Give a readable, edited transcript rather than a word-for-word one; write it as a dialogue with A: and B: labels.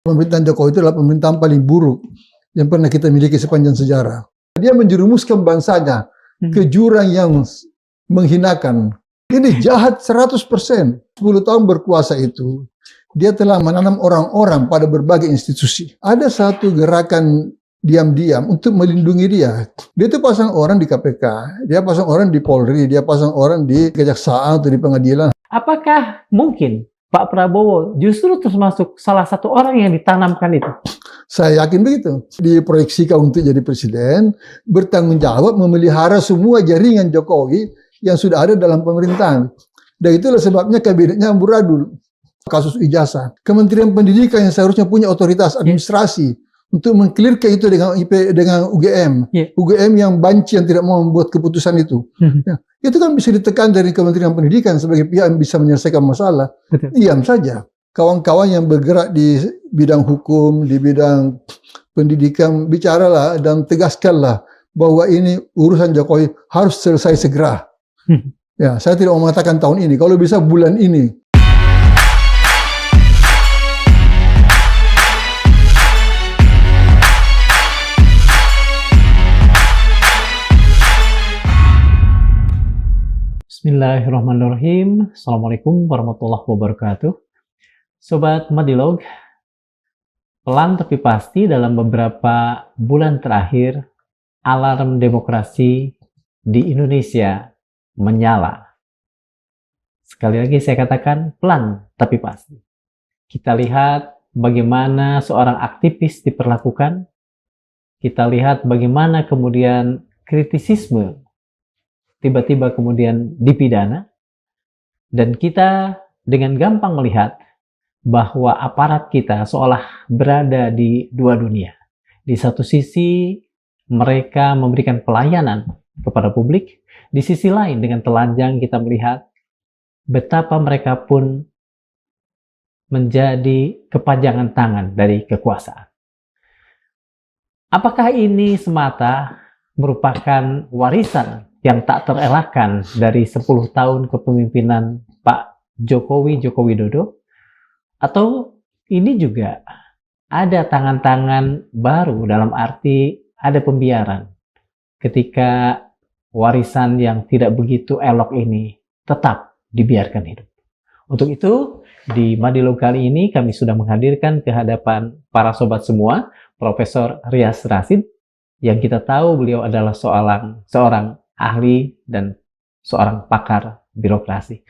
A: Pemerintahan Jokowi itu adalah pemerintahan paling buruk yang pernah kita miliki sepanjang sejarah. Dia menjerumuskan bangsanya ke jurang yang menghinakan. Ini jahat 100%. 10 tahun berkuasa itu, dia telah menanam orang-orang pada berbagai institusi. Ada satu gerakan diam-diam untuk melindungi dia. Dia itu pasang orang di KPK, dia pasang orang di Polri, dia pasang orang di Kejaksaan atau di pengadilan.
B: Apakah mungkin Pak Prabowo justru termasuk salah satu orang yang ditanamkan itu?
A: Saya yakin begitu. Diproyeksikan untuk jadi presiden, bertanggung jawab memelihara semua jaringan Jokowi yang sudah ada dalam pemerintahan. Dan itulah sebabnya kabinetnya amburadul. Kasus ijazah. Kementerian Pendidikan yang seharusnya punya otoritas administrasi untuk mengklirkan itu dengan UGM. UGM yang banci, yang tidak mau membuat keputusan itu. Ya, itu kan bisa ditekan dari Kementerian Pendidikan sebagai pihak yang bisa menyelesaikan masalah. Diam saja. Kawan-kawan yang bergerak di bidang hukum, di bidang pendidikan, bicaralah dan tegaskanlah bahwa ini urusan Jokowi harus selesai segera. Ya, saya tidak mau mengatakan tahun ini, kalau bisa bulan ini.
B: Bismillahirrahmanirrahim. Assalamualaikum warahmatullahi wabarakatuh. Sobat Madilog, pelan tapi pasti dalam beberapa bulan terakhir, alarm demokrasi di Indonesia menyala. Sekali lagi saya katakan pelan tapi pasti. Kita lihat bagaimana seorang aktivis diperlakukan. Kita lihat bagaimana kemudian kritisisme tiba-tiba kemudian dipidana. Dan kita dengan gampang melihat bahwa aparat kita seolah berada di dua dunia. Di satu sisi mereka memberikan pelayanan kepada publik, di sisi lain dengan telanjang kita melihat betapa mereka pun menjadi kepanjangan tangan dari kekuasaan. Apakah ini semata merupakan warisan yang tak terelakkan dari 10 tahun kepemimpinan Pak Jokowi Widodo? Atau ini juga ada tangan-tangan baru dalam arti ada pembiaran ketika warisan yang tidak begitu elok ini tetap dibiarkan hidup. Untuk itu, di Madilog kali ini kami sudah menghadirkan ke hadapan para sobat semua, Profesor Rias Rasid, yang kita tahu beliau adalah seorang ahli dan seorang pakar birokrasi.